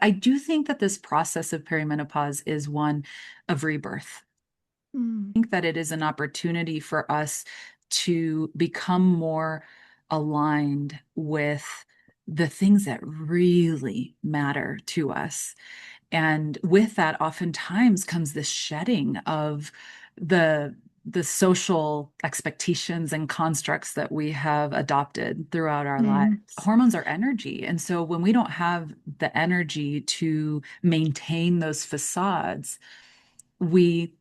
I do think that this process of perimenopause is one of rebirth. Mm, I think that it is an opportunity for us to become more aligned with the things that really matter to us. And with that, oftentimes comes this shedding of the the social expectations and constructs that we have adopted throughout our lives. yes. Hormones are energy. And so when we don't have the energy to maintain those facades, we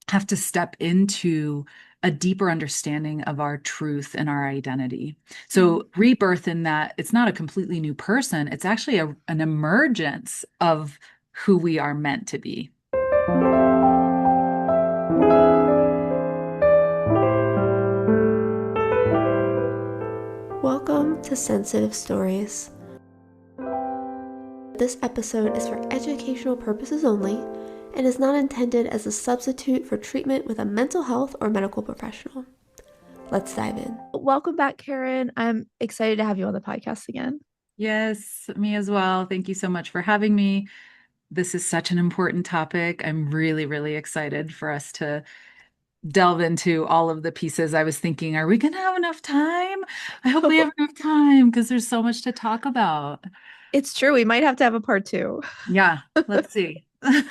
have to step into a deeper understanding of our truth and our identity. Mm. So, rebirth in that it's not a completely new person, it's actually an emergence of who we are meant to be. Welcome to Sensitive Stories. This episode is for educational purposes only and is not intended as a substitute for treatment with a mental health or medical professional. Let's dive in. Welcome back, Karen. I'm excited to have you on the podcast again. Yes, me as well. Thank you so much for having me. This is such an important topic. I'm really, really excited for us to delve into all of the pieces. I was thinking, are we going to have enough time? I hope we have enough time because there's so much to talk about. It's true. We might have to have a part two. Yeah, let's see.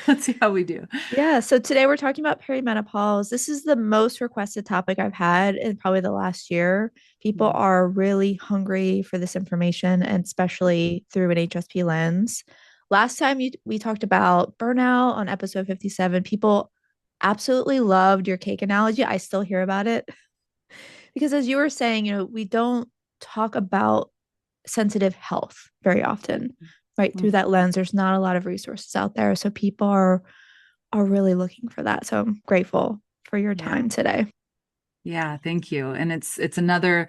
Let's see how we do. Yeah, so today we're talking about perimenopause. This is the most requested topic I've had in probably the last year. People Mm, are really hungry for this information, and especially through an HSP lens. Last time we talked about burnout on episode 57. People absolutely loved your cake analogy. I still hear about it because, as you were saying, we don't talk about sensitive health very often, right? Through mm, that lens, there's not a lot of resources out there. So people are really looking for that. So I'm grateful for your yeah. time today. Yeah, thank you. And it's another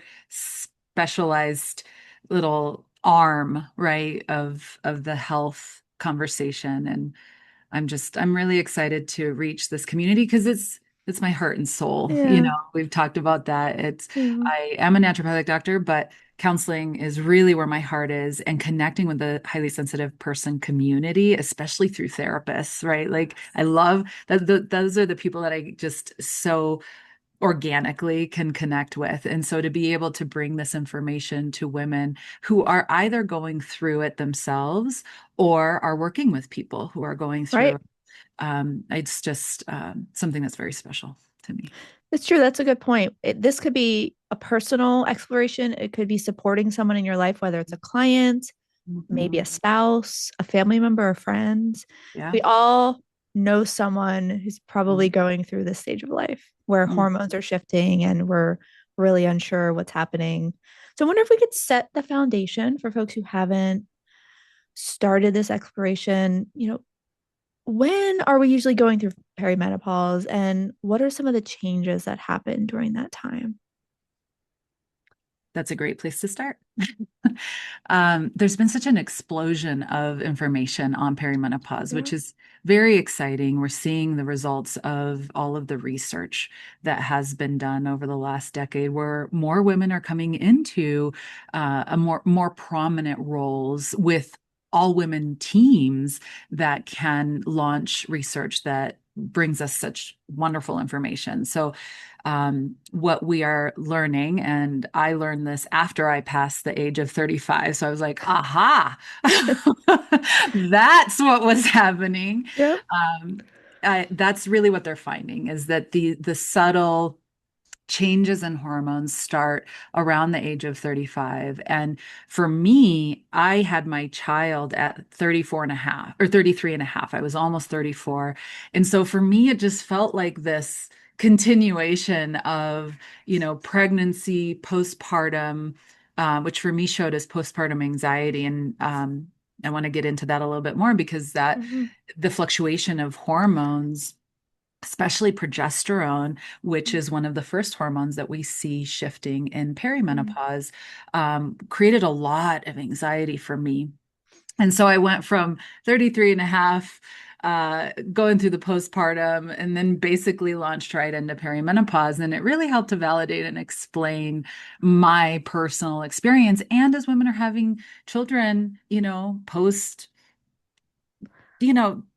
specialized little arm, right, of the health conversation. And I'm really excited to reach this community because it's my heart and soul. You Yeah. know, we've talked about that. Yeah. I am a naturopathic doctor, but counseling is really where my heart is, and connecting with the highly sensitive person community, especially through therapists, right? Like I love that those are the people that I just so organically can connect with. And so to be able to bring this information to women who are either going through it themselves or are working with people who are going through Right. it, it's just something that's very special to me. It's true. That's a good point. This could be a personal exploration. It could be supporting someone in your life, whether it's a client, maybe a Mhm. spouse, a family member, a friend. Yeah. We all know someone who's probably Mhm. going through this stage of life where Mhm. hormones are shifting and we're really unsure what's happening. So I wonder if we could set the foundation for folks who haven't started this exploration. When are we usually going through perimenopause and what are some of the changes that happen during that time? That's a great place to start. There's been such an explosion of information on perimenopause, Yeah. which is very exciting. We're seeing the results of all of the research that has been done over the last decade, where more women are coming into a more prominent roles with all women teams that can launch research that brings us such wonderful information. So what we are learning, and I learned this after I passed the age of 35. So I was like, aha, that's what was happening. Yeah. Um, that's really what they're finding is that the subtle changes in hormones start around the age of 35. And for me, I had my child at 34 and a half or 33 and a half. I was almost 34. And so for me, it just felt like this continuation of, pregnancy, postpartum, which for me showed as postpartum anxiety. And I want to get into that a little bit more because that Mhm. the fluctuation of hormones, especially progesterone, which is one of the first hormones that we see shifting in Mhm. perimenopause, created a lot of anxiety for me. And so I went from 33 and a half, going through the postpartum, and then basically launched right into perimenopause. And it really helped to validate and explain my personal experience. And as women are having children, post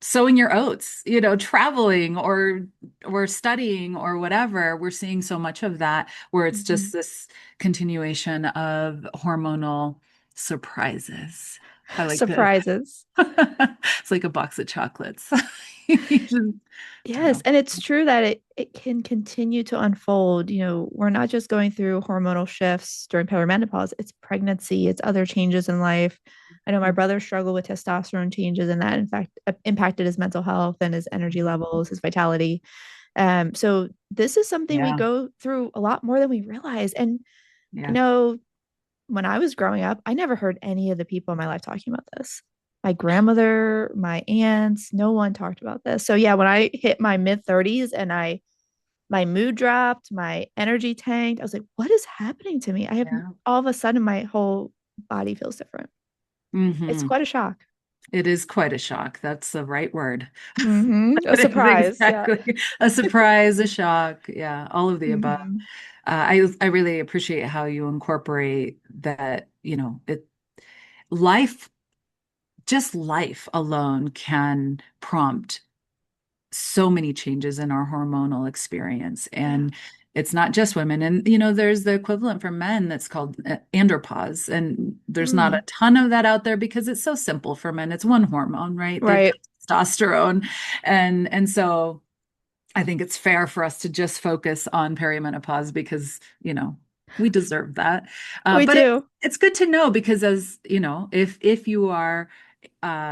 sowing your oats, traveling or studying or whatever. We're seeing so much of that where it's Mhm. just this continuation of hormonal surprises. I like to Surprises. it's like a box of chocolates. You just don't Yes, know. and it's true that it can continue to unfold. We're not just going through hormonal shifts during perimenopause, it's pregnancy, it's other changes in life. I know my brother struggled with testosterone changes, and that in fact impacted his mental health and his energy levels, his vitality. So this is something we Yeah. go through a lot more than we realize. And I Yeah. know when I was growing up, I never heard any of the people in my life talking about this. My grandmother, my aunts, no one talked about this. So yeah, when I hit my mid 30s and my mood dropped, my energy tanked, I was like, what is happening to me? I have Yeah. all of a sudden my whole body feels different. It's Hmm. quite a shock. It is quite a shock. That's the right word. A It is surprise. Yeah. exactly a surprise, a shock. Yeah, all of the above. Hmm. I really appreciate how you incorporate that, life, just life alone can prompt so many changes in our hormonal experience. Yeah. And it's not just women. And, there's the equivalent for men that's called andropause. And there's not a Mm. ton of that out there because it's so simple for men. It's one hormone, right? They've got Right. testosterone. And so I think it's fair for us to just focus on perimenopause because, we deserve that. We But do. it's good to know because as, if you are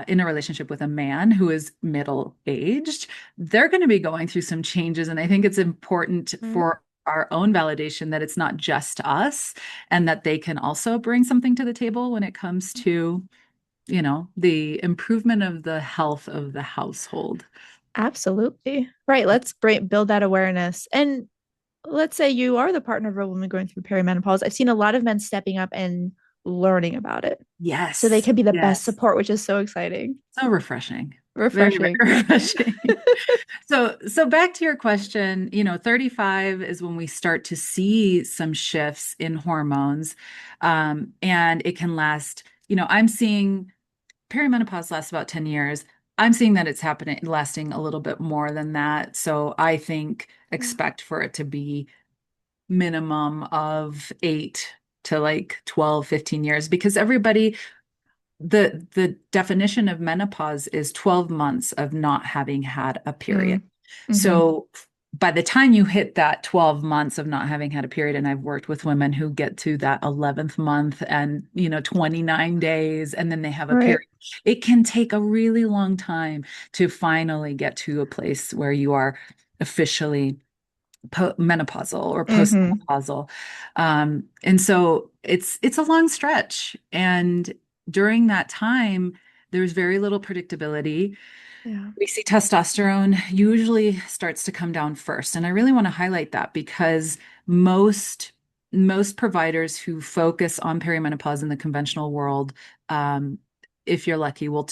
in a relationship with a man who is middle aged, they're going to be going through some changes. And I think it's important Mm. for our own validation that it's not just us and that they can also bring something to the table when it comes to, the improvement of the health of the household. Absolutely. Right. Let's build that awareness. And let's say you are the partner of a woman going through perimenopause. I've seen a lot of men stepping up and learning about it. So they Yes. can be the best Yes. support, which is so exciting. So refreshing. Very, very Refreshing. refreshing. So back to your question, 35 is when we start to see some shifts in hormones. And it can last, I'm seeing perimenopause lasts about 10 years. I'm seeing that it's happening, lasting a little bit more than that. So I think Yeah. expect for it to be minimum of 8 to like 12, 15 years because the definition of menopause is 12 months of not having had a period. Mm. Hmm. So by the time you hit that 12 months of not having had a period, and I've worked with women who get to that 11th month and, 29 days, and then they have a Right. period, it can take a really long time to finally get to a place where you are officially menopausal or Hmm. postmenopausal. And so it's a long stretch. And during that time, there's very little predictability. Yeah. We see testosterone usually starts to come down first. And I really want to highlight that because most providers who focus on perimenopause in the conventional world, um, if you're lucky, will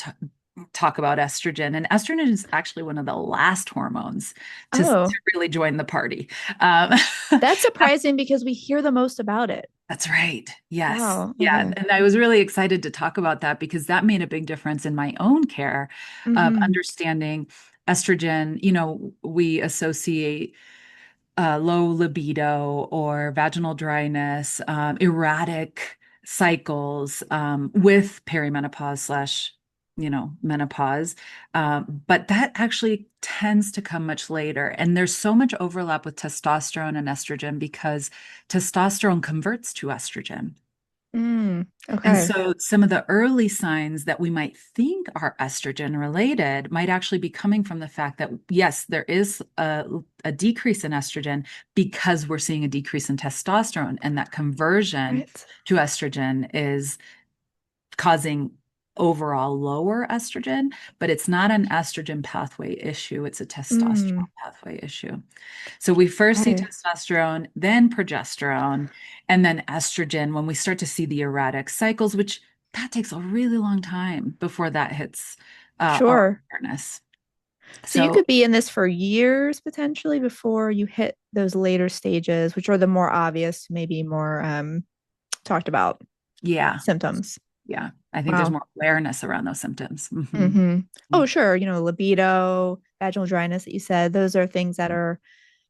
talk about estrogen. And estrogen is actually one of the last hormones to Oh, really join the party. Um, that's surprising because we hear the most about it. That's right. Yes. Wow. Yeah. Okay. And I was really excited to talk about that because that made a big difference in my own care of Hmm. understanding estrogen. We associate low libido or vaginal dryness, erratic cycles with perimenopause slash, menopause. But that actually tends to come much later. And there's so much overlap with testosterone and estrogen because testosterone converts to estrogen. Mm. And Okay. so some of the early signs that we might think are estrogen related might actually be coming from the fact that, yes, there is a decrease in estrogen because we're seeing a decrease in testosterone, and that conversion Right. to estrogen is causing overall lower estrogen, but it's not an estrogen pathway issue, it's a Mm. testosterone pathway issue. So we first see Okay. testosterone, then progesterone, and then estrogen when we start to see the erratic cycles, which that takes a really long time before that hits our Sure. awareness. So you So could be in this for years potentially before you hit those later stages, which are the more obvious, maybe more talked about yeah, symptoms. Yeah. I think there's Wow. more awareness around those symptoms. Hmm. Oh, sure. Libido, vaginal dryness that you said, those are things that are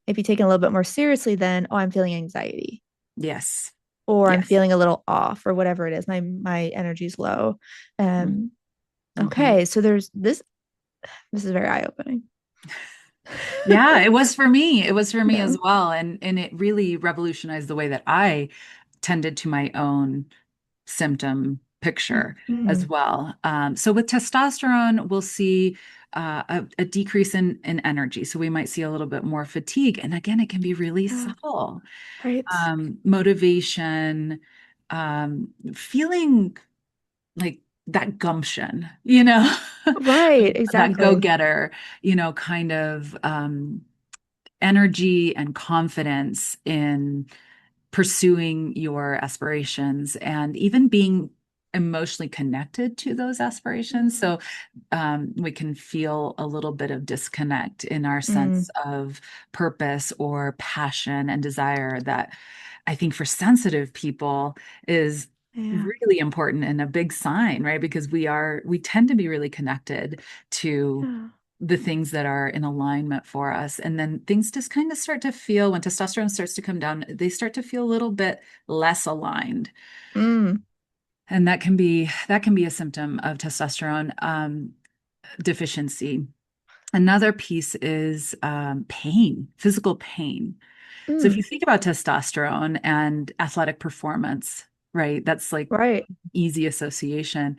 maybe taken a little bit more seriously than, oh, I'm feeling anxiety Yes. or I'm Yes. feeling a little off or whatever it is. My energy's low. Um, Mm-hmm. okay. So there's this is very eye-opening. Yeah, it was for me. It was for me Yeah. as well. And it really revolutionized the way that I tended to my own symptom picture as Mhm. well. So with testosterone, we'll see a decrease in energy. So we might see a little bit more fatigue. And again, it can be really Yeah. subtle. Right. Motivation, feeling like that gumption, Right. that Exactly. go-getter, kind of energy and confidence in pursuing your aspirations and even being emotionally connected to those aspirations. Mm. So we can feel a little bit of disconnect in our Mm. sense of purpose or passion and desire that I think for sensitive people is Yeah. really important and a big sign, right? Because we tend to be really connected to Yeah. the things that are in alignment for us. And then things just kind of start to feel when testosterone starts to come down, they start to feel a little bit less aligned. Mm. And that can be a symptom of testosterone deficiency. Another piece is pain, physical pain. So if you Mm. think about testosterone and athletic performance, right, that's like Right. easy association.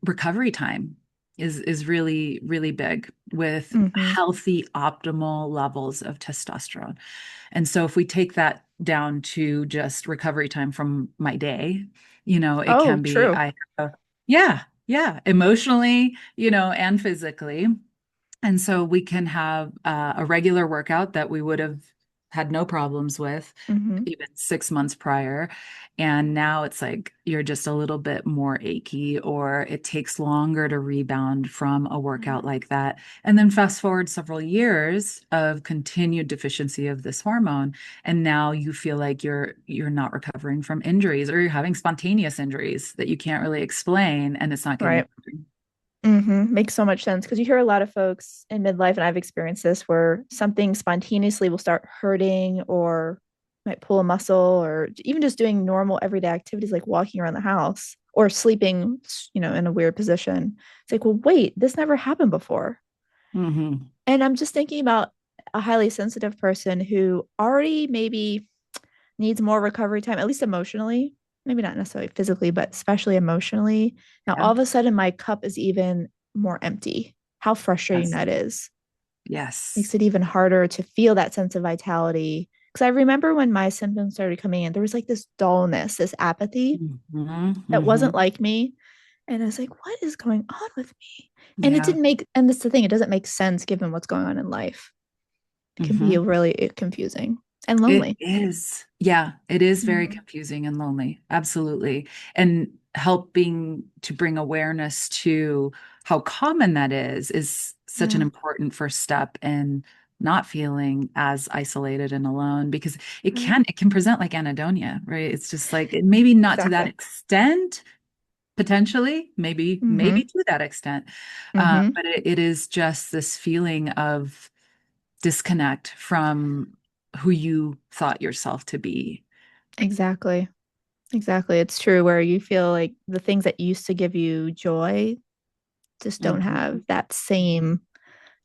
Recovery time is really, really big with Hmm. healthy, optimal levels of testosterone. And so if we take that down to just recovery time from my day, it Oh, can be true. yeah, yeah, emotionally, and physically. And so we can have a regular workout that we would have had no problems with Hmm. even 6 months prior. And now it's like you're just a little bit more achy, or it takes longer to rebound from a workout Yeah. like that. And then fast forward several years of continued deficiency of this hormone, and now you feel like you're not recovering from injuries, or you're having spontaneous injuries that you can't really explain, and it's not getting Right. Makes so much sense because you hear a lot of folks in midlife, and I've experienced this where something spontaneously will start hurting or might pull a muscle or even just doing normal everyday activities like walking around the house or sleeping, in a weird position. It's like, well, wait, this never happened before. hmm And I'm just thinking about a highly sensitive person who already maybe needs more recovery time, at least emotionally, maybe not necessarily physically, but especially emotionally. Now, Yeah. all of a sudden, my cup is even more empty. How frustrating Yes. that is. Yes. Makes it even harder to feel that sense of vitality. Because I remember when my symptoms started coming in, there was like this dullness, this apathy hmm that wasn't hmm like me. And I was like, what is going on with me? And it Yeah. didn't make, and that's the thing, it doesn't make sense given what's going on in life. It can be hmm really confusing and It lonely. is. Yeah, it is very Mm-hmm. confusing and lonely. Absolutely. And helping to bring awareness to how common that is such an Yeah. important first step in not feeling as isolated and alone, because it Right. can it can present like anhedonia, right? It's just like maybe not to that Exactly. extent, potentially, maybe Mm-hmm. to that extent. Mm-hmm. But it is just this feeling of disconnect from who you thought yourself to be. Exactly. Exactly. It's true where you feel like the things that used to give you joy just don't have Mhm. that same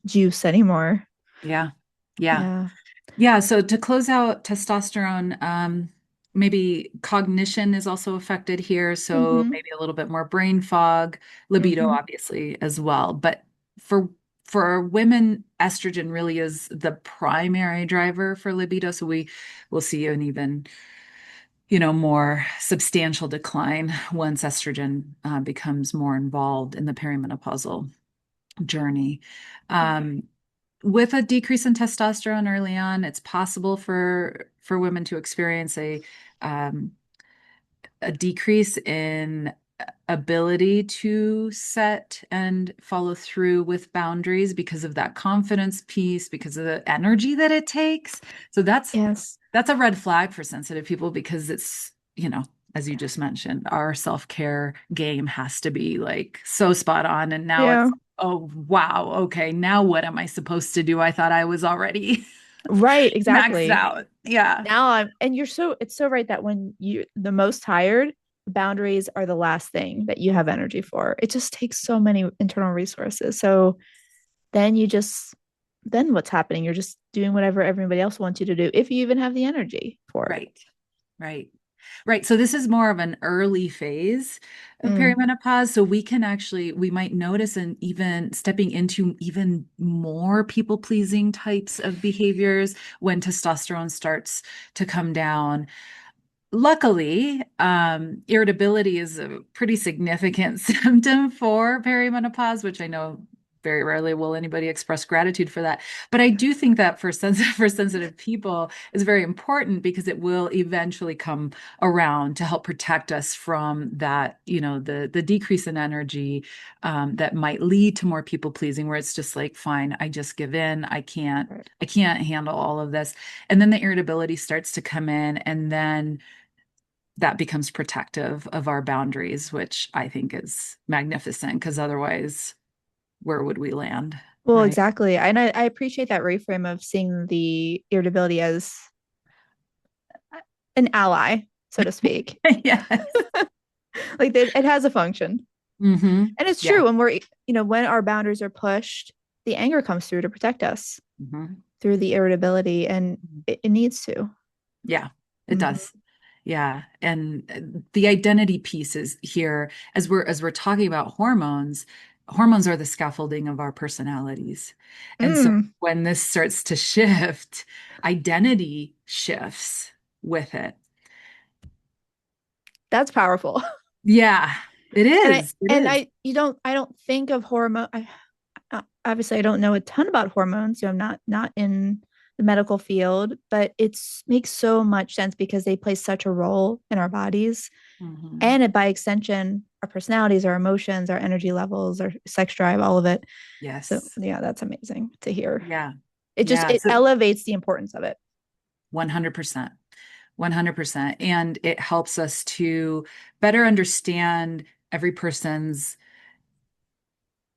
juice anymore. Yeah. Yeah. Yeah. Yeah. So to close out testosterone, maybe cognition is also affected here. So Mm-hmm. maybe a little bit more brain fog, libido, Mm-hmm. obviously, as well. But for for women, estrogen really is the primary driver for libido. So we will see an even more substantial decline once estrogen becomes more involved in the perimenopausal journey. Um, with a decrease in testosterone early on, it's possible for women to experience um, a decrease in ability to set and follow through with boundaries because of that confidence piece, because of the energy that it takes. So that's Yes. that's a red flag for sensitive people because it's as you just mentioned, our self-care game has to be like so spot on. And now it's, Yeah. oh, wow, okay, now what am I supposed to do? I thought I was already Right, maxed exactly. out. Yeah, Now and it's so right that when you're the most tired, boundaries are the last thing that you have energy for. It just takes so many internal resources. So then then what's happening? You're just doing whatever everybody else wants you to do, if you even have the energy for it. right, right. Right. So this is more of an early phase of Mm. perimenopause. So we can actually, we might notice and even stepping into even more people-pleasing types of behaviors when testosterone starts to come down. Luckily, irritability is a pretty significant symptom for perimenopause, which I know very rarely will anybody express gratitude for that. But I do think that for sensitive people is very important because it will eventually come around to help protect us from that, the decrease in energy that might lead to more people pleasing, where it's just like, fine, I just give in. Right. I can't handle all of this. And then the irritability starts to come in, and then that becomes protective of our boundaries, which I think is magnificent because otherwise, where would we land? Well, Right. exactly. And I appreciate that reframe of seeing the irritability as an ally, so to speak. Yes. Like it has a function. And it's Yeah. true when when our boundaries are pushed, the anger comes through to protect us hmm through the irritability, and it needs to. Yeah, it Mhm. does. Yeah. And the identity pieces here, as we're talking about hormones, hormones are the scaffolding of our personalities. And so Mm, when this starts to shift, identity shifts with it. that's powerful. Yeah, it And I is. It and is. I you don't I don't think of hormone. Obviously I don't know a ton about hormones, so I'm not in the medical field, but it's makes so much sense because they play such a role in our bodies, hmm and by extension our personalities, our emotions, our energy levels, our sex drive, all of it. So Yes. yeah, that's amazing to hear. Yeah. It Yeah. So elevates the importance of it. 100%. 100%. And it helps us to better understand every person's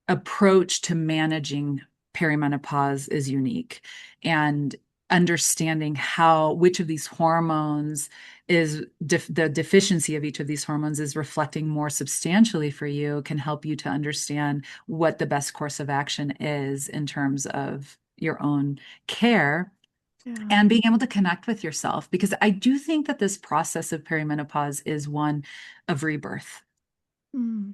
approach to managing perimenopause is unique, and understanding how which of these hormones is the deficiency of each of these hormones is reflecting more substantially for you can help you to understand what the best course of action is in terms of your own care Yeah. and being able to connect with yourself, because I do think that this process of perimenopause is one of rebirth. Mm.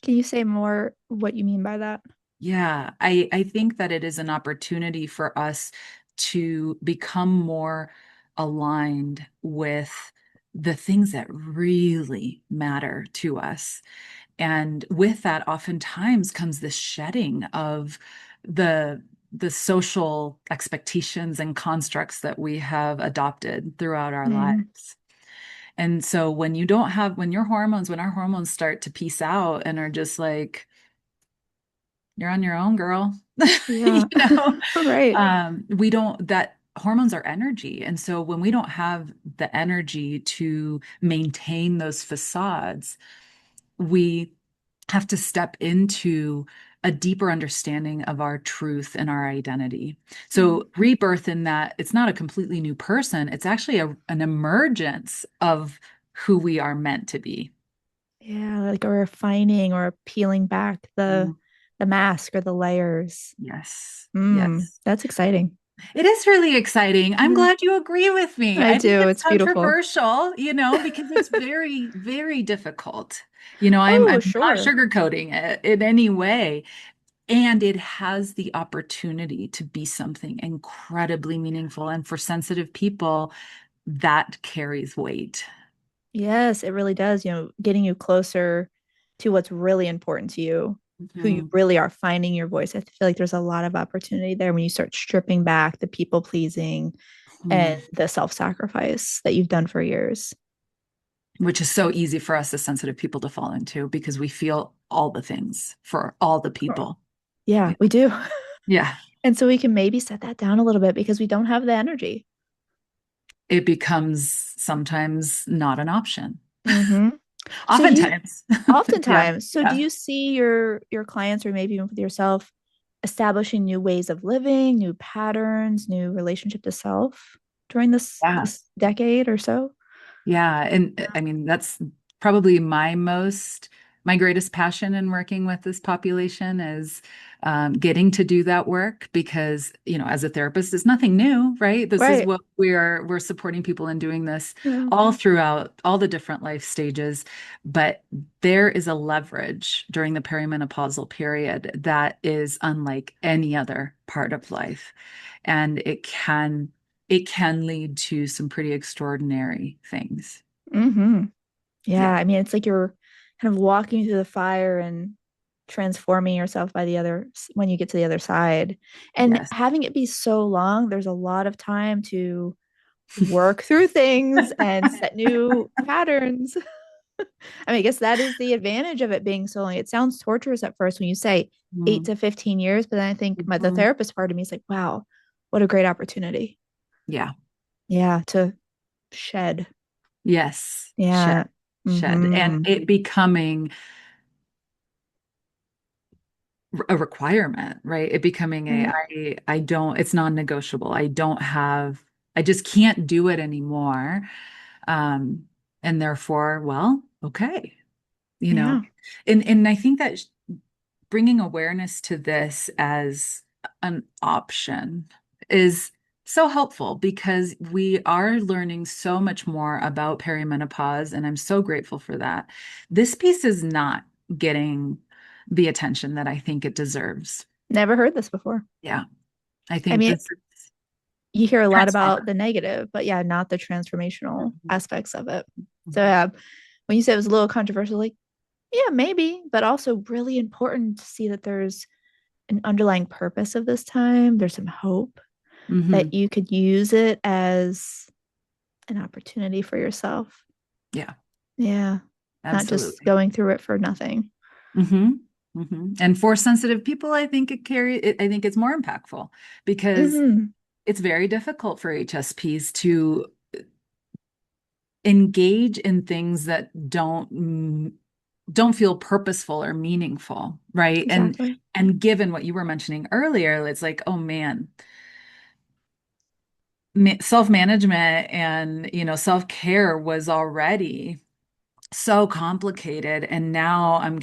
Can you say more what you mean by that? Yeah, I think that it is an opportunity for us to become more aligned with the things that really matter to us. And with that, oftentimes comes this shedding of the the social expectations and constructs that we have adopted throughout our Mm. lives. And so when our hormones start to peace out and are just like, you're on your own, girl. Yeah. know, Right. we don't, that hormones are energy. And so when we don't have the energy to maintain those facades, we have to step into a deeper understanding of our truth and our identity. Mm. So rebirth in that it's not a completely new person, it's actually an emergence of who we are meant to be. Yeah, like a refining or peeling back Mhm. the mask or the layers. Yes. Mm, Yes. that's exciting. It is really exciting. I'm Yeah, glad you agree with me. I I think do. it's It's beautiful. controversial, because it's very, very difficult. Oh, I'm not sure. sugarcoating it in any way. And it has the opportunity to be something incredibly meaningful. And for sensitive people, that carries weight. Yes, it really does. Getting you closer to what's really important to you, who you Mhm. really are, finding your voice. I feel like there's a lot of opportunity there when you start stripping back the people pleasing and Mhm. the self sacrifice that you've done for years. Which is so easy for us as sensitive people to fall into because we feel all the things for all the Cool. people. Yeah, Yeah. we do. Yeah. And so we can maybe set that down a little bit because we don't have the energy. it becomes sometimes not an option. Mm-hmm. So do you Oftentimes. Yeah. oftentimes, so do Yeah. you see your clients or maybe even with yourself establishing new ways of living, new patterns, new relationship to self during Yeah. this decade or so? Yeah. And I mean, that's probably my greatest passion in working with this population is getting to do that work because, as a therapist, it's nothing new, right? This is Right. what we're supporting people in doing this Yeah. all throughout all the different life stages. But there is a leverage during the perimenopausal period that is unlike any other part of life. And it can lead to some pretty extraordinary things. Mm-hmm. Yeah. Yeah. I mean, it's like you're kind of walking through the fire and transforming yourself by the other when you get to the other side. And Yes. having it be so long, there's a lot of time to work through things and set new patterns. I mean, I guess that is the advantage of it being so long. It sounds torturous at first when you say 8 to 15 years, but then I think the Mhm. therapist part of me is like, wow, what a great opportunity. Yeah. Yeah, to shed. Yes. Shed. Yeah. Shed. And Mm-hmm. it becoming a requirement, right? It becoming Right. I don't, it's non-negotiable. I just can't do it anymore. Um, and therefore, well, okay, you know, Yeah. and I think that bringing awareness to this as an option is so helpful because we are learning so much more about perimenopause, and I'm so grateful for that. This piece is not getting the attention that I think it deserves. Never heard this before. Yeah, I I think mean, this is you hear a lot about transformative. the negative, but yeah, not the transformational Mhm. aspects of it. So Mhm. yeah, when you said it was a little controversial, like, yeah, maybe, but also really important to see that there's an underlying purpose of this time. There's some hope that Mhm. you could use it as an opportunity for yourself. Yeah, Yeah. Not just absolutely. going through it for nothing. Hmm. And for sensitive people, I think it's more impactful because Mm-hmm. it's very difficult for HSPs to engage in things that don't feel purposeful or meaningful, right? Exactly. And given what you were mentioning earlier, it's like, oh man, self-management and self-care was already so complicated, and now I'm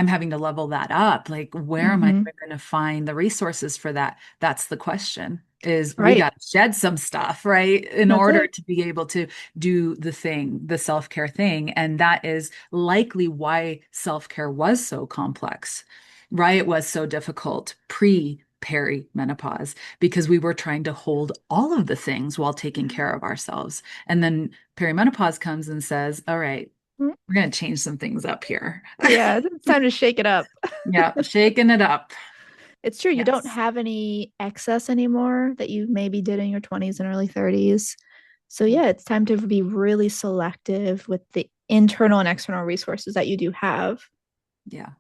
having to level that up. Like, where am I Mm-hmm. going to find the resources for that? That's the question. Is we Right. got to shed some stuff, right, in That's order it. to be able to do the self-care thing. And that is likely why self-care was so complex, right? It was so difficult pre-perimenopause because we were trying to hold all of the things while taking care of ourselves. And then perimenopause comes and says, all right, Mm. we're going to change some things up here. Yeah, it's time to shake it up. Yeah, shaking it up. It's true. You don't Yes. have any excess anymore that you maybe did in your 20s and early 30s. So, yeah, it's time to be really selective with the internal and external resources that you do have. Yeah.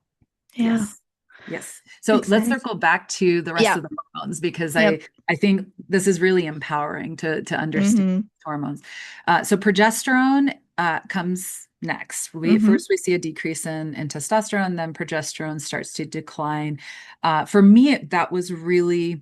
Yeah, Yes. Yes. So let's exciting. circle back to the rest Yeah. of the hormones because Yep. I think this is really empowering to understand Mm-hmm. hormones. So progesterone comes next. We Mm-hmm. first we see a decrease in testosterone, then progesterone starts to decline. For me, that was really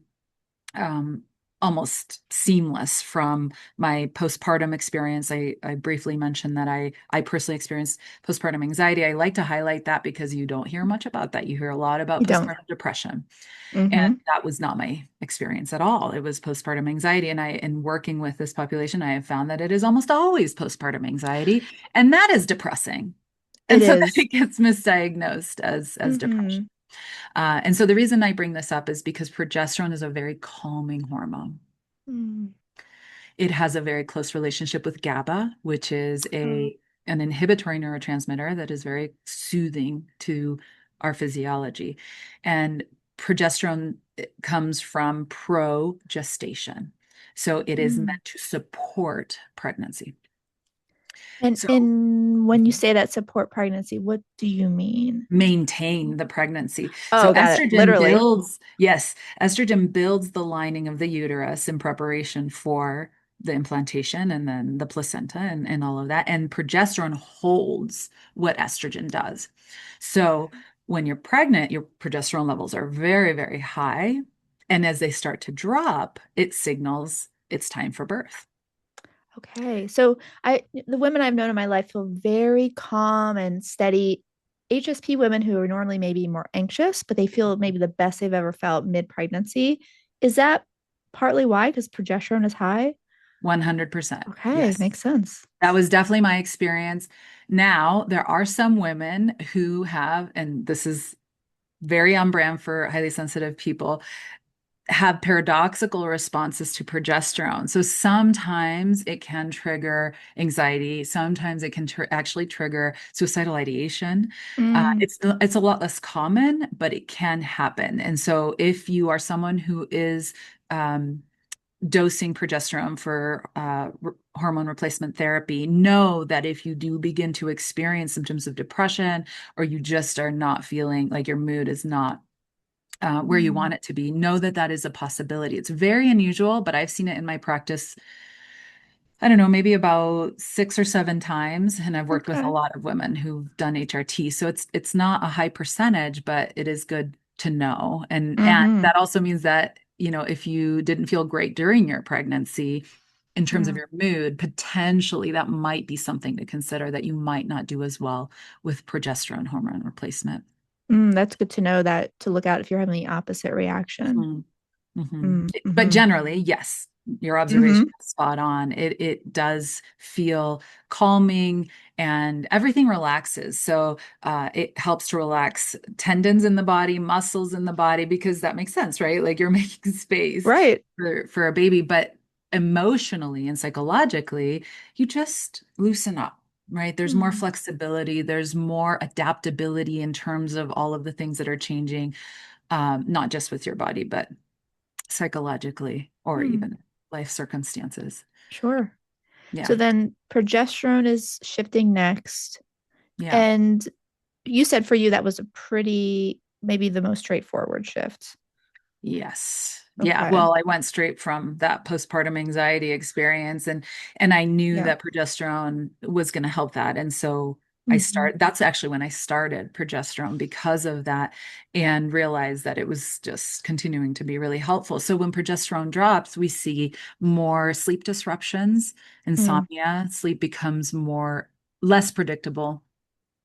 um, almost seamless from my postpartum experience. I briefly mentioned that I personally experienced postpartum anxiety. I like to highlight that because you don't hear much about that. You hear a lot about You don't. postpartum depression, and Mm-hmm. that was not my experience at all. It was postpartum anxiety, and in working with this population, I have found that it is almost always postpartum anxiety, and that is depressing. It And so then is. it gets misdiagnosed as depression. Mm-hmm. And so the reason I bring this up is because progesterone is a very calming hormone. Mm. It has a very close relationship with GABA, which is Oh. an inhibitory neurotransmitter that is very soothing to our physiology. And progesterone comes from progestation. So it is Mm. meant to support pregnancy. So And when you say that support pregnancy, what do you mean? maintain the pregnancy. So Oh, got it. Literally. estrogen builds the lining of the uterus in preparation for the implantation and then the placenta and all of that. And progesterone holds what estrogen does. So when you're pregnant, your progesterone levels are very, very high. And as they start to drop, it signals it's time for birth. Okay. So the women I've known in my life feel very calm and steady. HSP women who are normally maybe more anxious, but they feel maybe the best they've ever felt mid-pregnancy. Is that partly why? Because progesterone is high? 100%. Okay, Yes. makes sense. That was definitely my experience. Now, there are some women who have, and this is very on brand for highly sensitive people, have paradoxical responses to progesterone. So sometimes it can trigger anxiety. Sometimes it can actually trigger suicidal ideation. Mm, It's a lot less common, but it can happen. And so if you are someone who is dosing progesterone for hormone replacement therapy, know that if you do begin to experience symptoms of depression, or you just are not feeling like your mood is not where you mm, want it to be, know that that is a possibility. It's very unusual, but I've seen it in my practice, I don't know, maybe about 6 or 7 times, and I've worked with a okay. lot of women who've done HRT. So it's not a high percentage, but it is good to know. And Mm-hmm. that also means that, if you didn't feel great during your pregnancy, in terms of Yeah. your mood, potentially that might be something to consider, that you might not do as well with progesterone hormone replacement. That's good to know that to look out if you're having the opposite reaction. Mhm. Mhm. But Mm-hmm. generally, yes, your observation Mm-hmm. is spot on. It does feel calming and everything relaxes. So it helps to relax tendons in the body, muscles in the body, because that makes sense, right? Like you're making space Right. for a baby, but emotionally and psychologically, you just loosen up. Right. There's more Mm, flexibility. There's more adaptability in terms of all of the things that are changing, not just with your body, but psychologically or mm, even life circumstances. sure. So Yeah. then progesterone is shifting next. Yeah. And you said for you that was a pretty, maybe the most straightforward shift. Yes. Yeah. Okay. Well, I went straight from that postpartum anxiety experience, and I knew Yeah. that progesterone was going to help that. And so Hmm. that's actually when I started progesterone because of that, and realized that it was just continuing to be really helpful. So when progesterone drops, we see more sleep disruptions, Mm, insomnia, sleep becomes less predictable.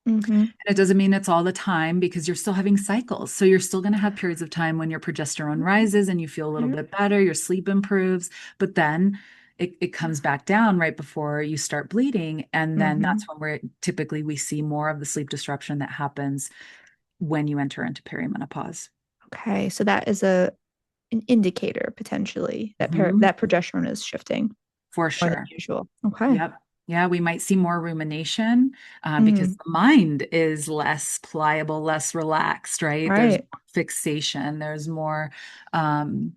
hmm. And it doesn't mean it's all the time, because you're still having cycles. So you're still going to have periods of time when your progesterone rises and you feel a little Yeah. bit better, your sleep improves, but then it comes back down right before you start bleeding. And then Hmm. that's when typically we see more of the sleep disruption that happens when you enter into perimenopause. Okay. So that is an indicator potentially that Mhm. that progesterone is shifting For more than sure. usual. Okay. Yep. Yeah, we might see more rumination because Mm, the mind is less pliable, less relaxed, right? There's right. more fixation, there's more um,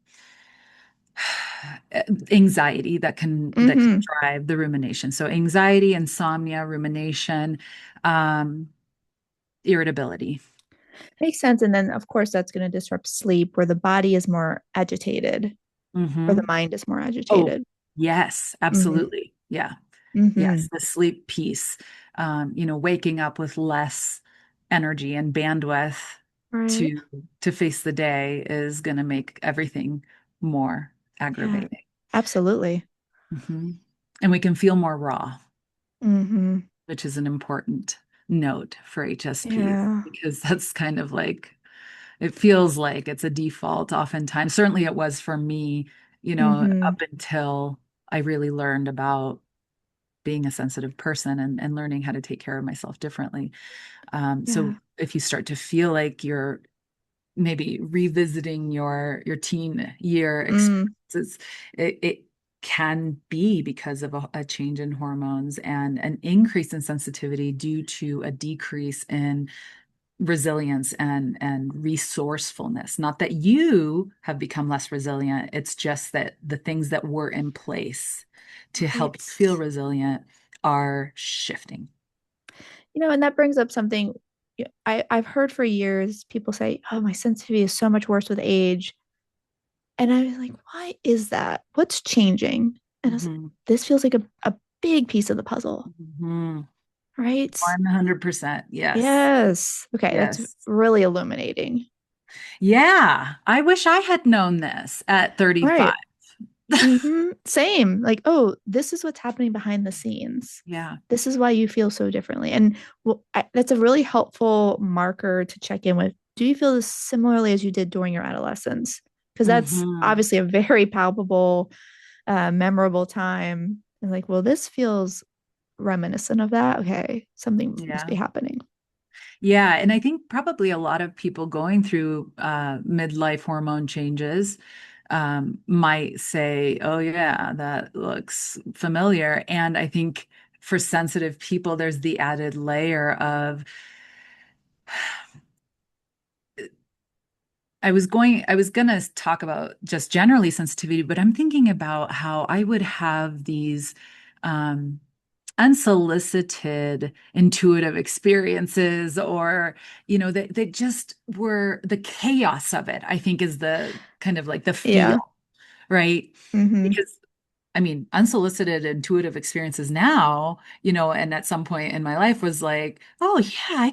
anxiety that can Hmm. drive the rumination. So anxiety, insomnia, rumination, um, irritability. Makes sense. And then, of course, that's going to disrupt sleep where the body is more agitated or the Hmm. mind is more Oh, agitated. yes, Hmm. absolutely. Yeah. Hmm. Yes, the sleep piece, waking up with less energy and bandwidth Right. to to face the day is going to make everything more Yeah, aggravating. absolutely. Hmm. And we can feel more raw, Hmm. which is an important note for HSPs, Yeah. because that's kind of like, it feels like it's a default oftentimes. Certainly it was for me, Hmm. up until I really learned about being a sensitive person and learning how to take care of myself differently. So Yeah. if you start to feel like you're maybe revisiting your teen year Mm. experiences, it can be because of a change in hormones and an increase in sensitivity due to a decrease in resilience and resourcefulness. Not that you have become less resilient, it's just that the things that were in place to help you Right. feel resilient are shifting. And that brings up something I've heard for years. People say, "Oh, my sensitivity is so much worse with age," and I was like, "Why is that? What's changing?" And this feels like a big piece of the puzzle, Mhm. right? 100%. Yes. Yes. Okay, that's Yes. really illuminating. Yeah. I wish I had known this at 35. Right. Same. Like, oh, this is what's happening behind the scenes. Yeah. This is why you feel so differently. And well, that's a really helpful marker to check in with. Do you feel this similarly as you did during your adolescence? Because that's Hmm. obviously a very palpable, memorable time. And like, well, this feels reminiscent of that. Okay, something must Yeah. be happening. Yeah. And I think probably a lot of people going through midlife hormone changes might say, oh, yeah, that looks familiar. And I think for sensitive people, there's the added layer of, I was gonna talk about just generally sensitivity, but I'm thinking about how I would have these um, unsolicited intuitive experiences, or, that just were the chaos of it, I think is the kind of like the feel, Yeah. right? Mm-hmm. Because I mean, unsolicited intuitive experiences now, and at some point in my life was like, oh yeah,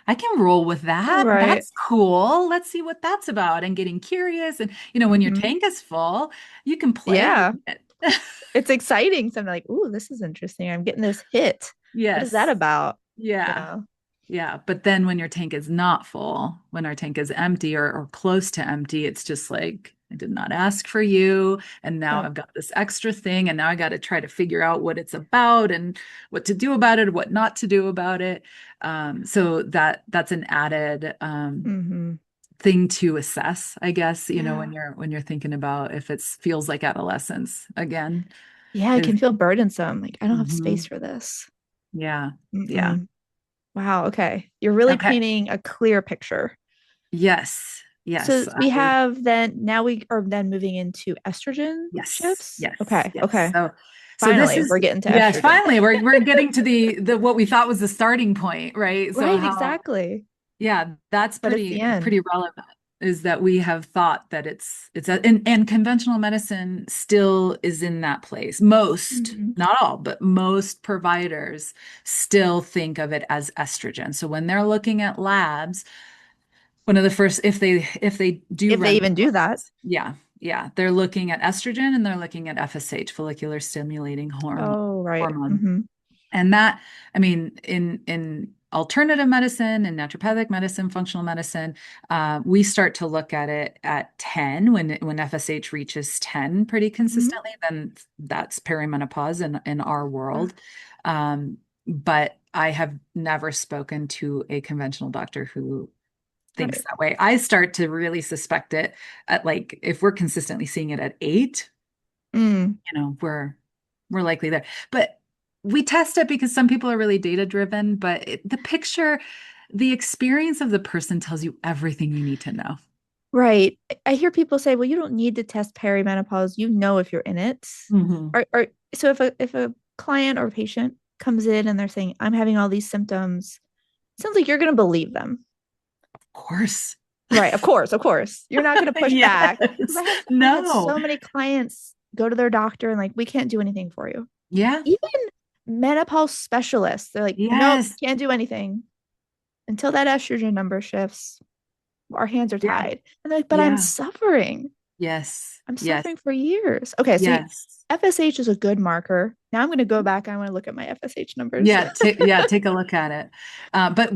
I can roll with that. Right. That's cool. Let's see what that's about. And getting curious. And when your Mm-hmm. tank is full, you can play with Yeah. it. It's exciting. So I'm like, ooh, this is interesting. I'm getting this hit. What is that Yes. about? Yeah. Yeah. Yeah. But then when your tank is not full, when our tank is empty or close to empty, it's just like, I did not ask for you. And now Yep. I've got this extra thing. And now I got to try to figure out what it's about and what to do about it, what not to do about it. So that's an added Mm-hmm. thing to assess, I guess, when Yeah. you're thinking about if it feels like adolescence again, Yeah, it is can feel burdensome. Like, I don't have space mhm. for this. Yeah. Yeah. Mm-mm. Wow. Okay. You're really Okay. painting a clear picture. Yes. So Yes. we have then, now we are then moving into estrogen Yes, shifts. yes, Okay. yes. Okay. So this Finally, is we're getting to yes, estrogen. finally we're getting to the what we thought was the starting point, right? So Right. how Exactly. yeah, that's But it's pretty the end. pretty relevant is that we have thought that and conventional medicine still is in that place. Most, Mm-hmm. not all, but most providers still think of it as estrogen. So when they're looking at labs, one of the first, if they do If they run even do that. labs, yeah, yeah, they're looking at estrogen and they're looking at FSH, follicular stimulating Oh, right. hormone. Mm-hmm. And that, I mean, in alternative medicine and naturopathic medicine, functional medicine, we start to look at it at 10 when FSH reaches 10 pretty Mm-hmm. consistently, then that's perimenopause in our Ah, world. But I have never spoken to a conventional doctor who thinks right. that way. I start to really suspect it at, like, if we're consistently seeing it at 8, Mm. we're likely there. But we test it because some people are really data driven, but the picture, the experience of the person tells you everything you need to know. Right. I hear people say, well, you don't need to test perimenopause. You know if you're in it. Hmm. So if a client or patient comes in and they're saying, I'm having all these symptoms, it sounds like you're going to believe them. Of course. Right. Of course. Of course. You're not going to push back. Because Yes. I've had No. so many clients go to their doctor and like, we can't do anything for you. Yeah. Even menopause specialists, they're like, nope, Yes. can't do anything until that estrogen number shifts. Our hands are Yeah. tied. And they're like, but I'm Yeah. suffering. Yes. I'm Yes. suffering for years. Okay, so Yes. FSH is a good marker. Now I'm going to go back. I want to look at my FSH numbers. Take a look at it.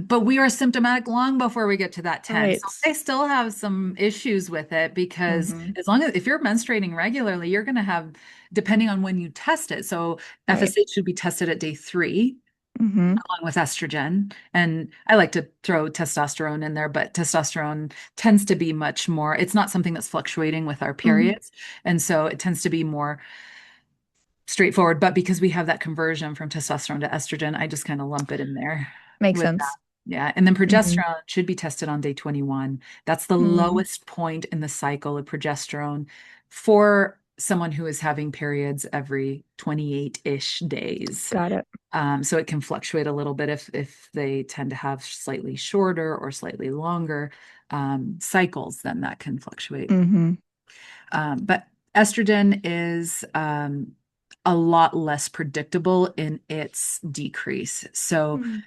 But we are symptomatic long before we get to that 10. Right. So they still have some issues with it because Mm-hmm. as long as if you're menstruating regularly, you're going to have, depending on when you test it. So Right. FSH should be tested at day 3 Mm-hmm. along with estrogen. And I like to throw testosterone in there, but testosterone tends to be much more, it's not something that's fluctuating with our Mm-hmm. periods. And so it tends to be more straightforward. But because we have that conversion from testosterone to estrogen, I just kind of lump it in there Makes with that. sense. Yeah. And then Mm-hmm. progesterone should be tested on day 21. That's the Mm-hmm. lowest point in the cycle of progesterone for someone who is having periods every 28-ish days. Got it. So it can fluctuate a little bit if they tend to have slightly shorter or slightly longer cycles, then that can fluctuate. Mm-hmm. But estrogen is a lot less predictable in its decrease. So Mm.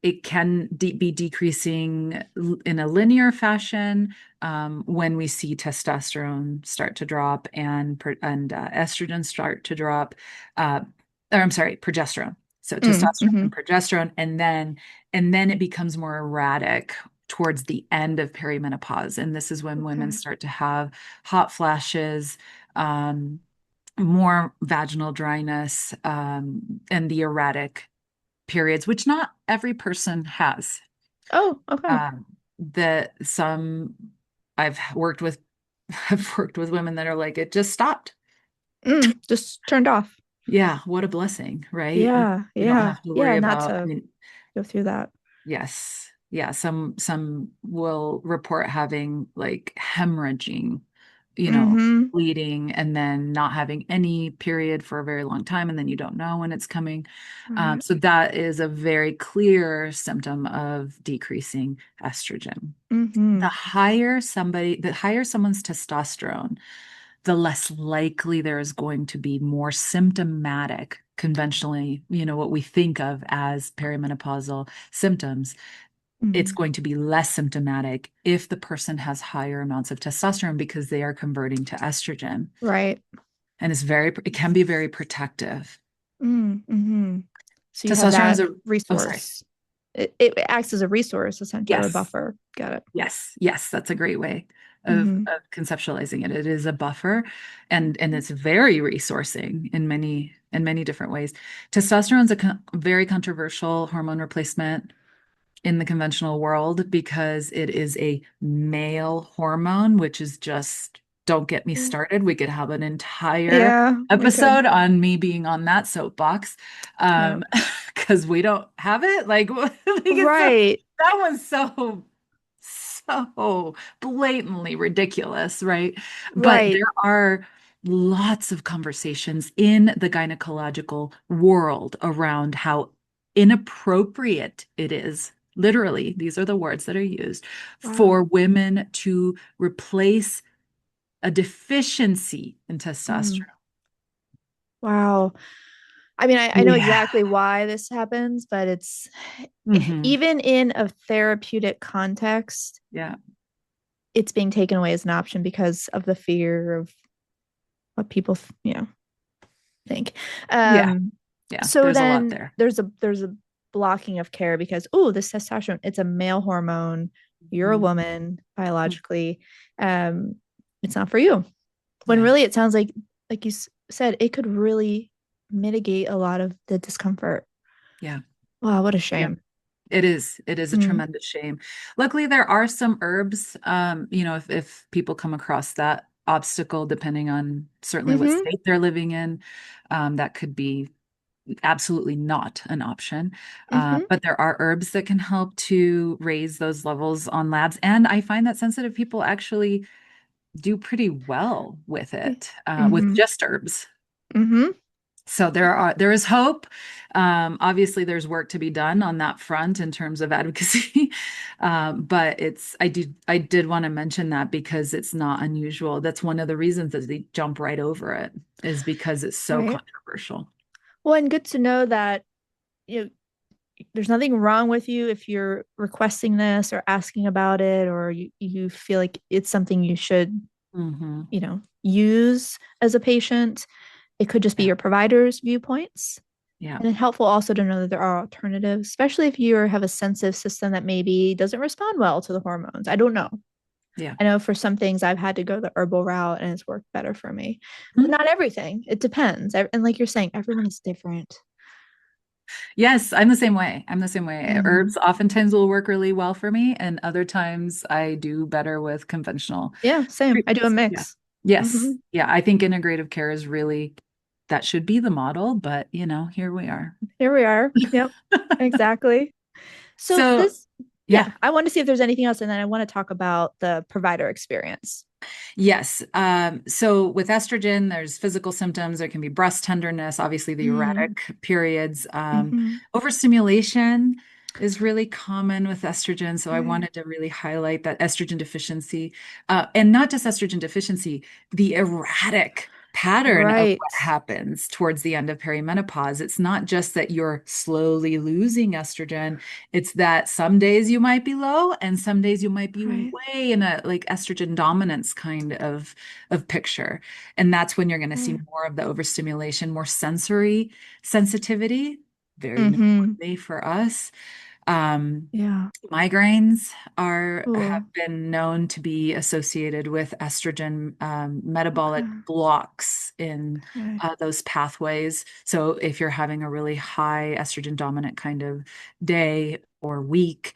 it can be decreasing in a linear fashion when we see testosterone start to drop and estrogen start to drop, or I'm sorry, progesterone. So Mm. testosterone Hmm. and progesterone, and then it becomes more erratic towards the end of perimenopause. And this is when women Okay. start to have hot flashes, more vaginal dryness, and the erratic periods, which not every person has. Oh, okay. Um, that some I've worked with, I've worked with women that are like, it just stopped. Just turned off. Yeah, what a blessing, right? Yeah, You don't yeah, have to yeah. worry Not about, I to mean, go through that. yes. Yeah, some will report having like hemorrhaging, Mm-hmm. bleeding and then not having any period for a very long time, and then you don't know when it's coming. Right. So that is a very clear symptom of decreasing estrogen. Mm-hmm. The higher someone's testosterone, the less likely there is going to be more symptomatic, conventionally, what we think of as perimenopausal symptoms. It's Mm. going to be less symptomatic if the person has higher amounts of testosterone because they are converting to estrogen. Right. And it can be very protective. Mm-hmm. So you have Testosterone is that oh, sorry. resource. It acts as a resource, essentially, or a Yes. buffer. Got it. Yes, that's a great way Mm-hmm. of conceptualizing it. It is a buffer, and it's very resourcing in many different ways. Testosterone is a very controversial hormone replacement in the conventional world because it is a male hormone, which is just, don't get me started. We could have an entire Yeah, we could. episode on me being on that soapbox, Yeah. because we don't have it. Like, like it's so, Right. that one's so blatantly ridiculous, right? But Right. there are lots of conversations in the gynecological world around how inappropriate it is. Literally, these are the words that are used Wow. for women to replace a deficiency in testosterone. Mm. Wow. I mean, I know Yeah. exactly why this happens, but it's Hmm. even in a therapeutic context, Yeah. it's being taken away as an option because of the fear of what people, think. Yeah. Um, Yeah. so There's a lot then there. there's a blocking of care because oh, this testosterone, it's a male hormone. You're a Mhm. woman biologically. Um, it's not for you. When Yeah. really it sounds like you said, it could really mitigate a lot of the discomfort. Yeah. Wow, what a Yeah. shame. It is a Mm. tremendous shame. Luckily, there are some herbs, if people come across that obstacle, depending on certainly what Mm-hmm. state they're living in, that could be absolutely not an option. Mm-hmm. But there are herbs that can help to raise those levels on labs. And I find that sensitive people actually do pretty well with it, with Mm-hmm. just herbs. Mm-hmm. So there is hope. Obviously, there's work to be done on that front in terms of advocacy, but I did want to mention that because it's not unusual. That's one of the reasons that they jump right over it is because it's so Right. controversial. Well, and good to know that you know there's nothing wrong with you if you're requesting this or asking about it, or you feel like it's something you should, Hmm. use as a patient. It could just be Yeah, your provider's viewpoints. yeah, And it's helpful also to know that there are alternatives, especially if you have a sensitive system that maybe doesn't respond well to the hormones. I don't know. yeah. I know for some things I've had to go the herbal route and it's worked better for me, but Mhm. not everything. It depends. And like you're saying, everyone is different. Yes, I'm the same way. I'm the same way. Mm. Herbs oftentimes will work really well for me, and other times I do better with conventional Yeah, same. I do a treatments. Yeah. mix. Yes. Hmm. Yeah. I think integrative care is really, that should be the model, but here we are. Here we are. Yep, exactly. So So, yeah, yeah. I want to see if there's anything else, and then I want to talk about the provider experience. Yes. So with estrogen, there's physical symptoms. There can be breast tenderness, obviously the Mm. erratic periods. Hmm. Overstimulation is really common with estrogen. So I Right. wanted to really highlight that estrogen deficiency, and not just estrogen deficiency, the erratic pattern of Right. what happens towards the end of perimenopause. It's not just that you're slowly losing estrogen, it's that some days you might be low and some days you might be Right. way in a like estrogen dominance kind of picture. And that's when you're going to see Right. more of the overstimulation, more sensory sensitivity, very Mm-hmm. minimally for us. Um, Yeah. Migraines Ooh. have been known to be associated with estrogen metabolic Okay. blocks in Okay. those pathways. So if you're having a really high estrogen dominant kind of day or week,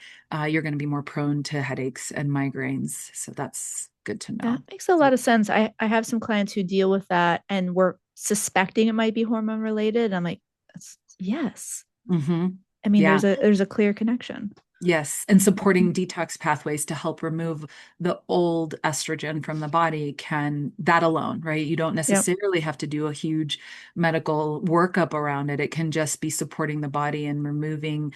you're going to be more prone to headaches and migraines. So that's good to That know. makes a lot of sense. I have some clients who deal with that and we're suspecting it might be hormone related. I'm like, that's yes. Hmm. I mean, Yeah. there's a clear connection. Yes, and supporting detox pathways to help remove the old estrogen from the body can, that alone, right? You don't Yep. necessarily have to do a huge medical workup around it. It can just be supporting the body and removing